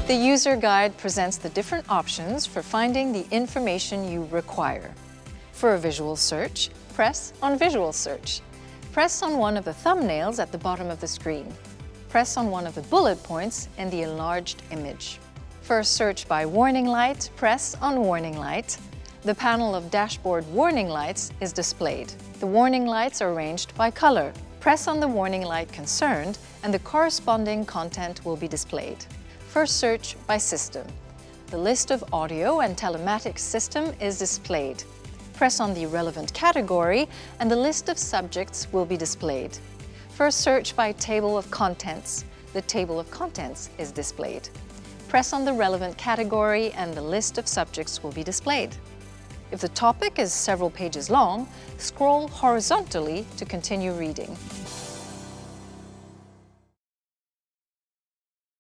The user guide presents the different options for finding the information you require. For a visual search, press on Visual Search. Press on one of the thumbnails at the bottom of the screen. Press on one of the bullet points in the enlarged image. For a search by warning light, press on Warning Light. The panel of dashboard warning lights is displayed. The warning lights are arranged by color. Press on the warning light concerned and the corresponding content will be displayed. For search by system, the list of audio and telematics system is displayed. Press on the relevant category and the list of subjects will be displayed. For search by table of contents, the table of contents is displayed. Press on the relevant category and the list of subjects will be displayed. If the topic is several pages long, scroll horizontally to continue reading.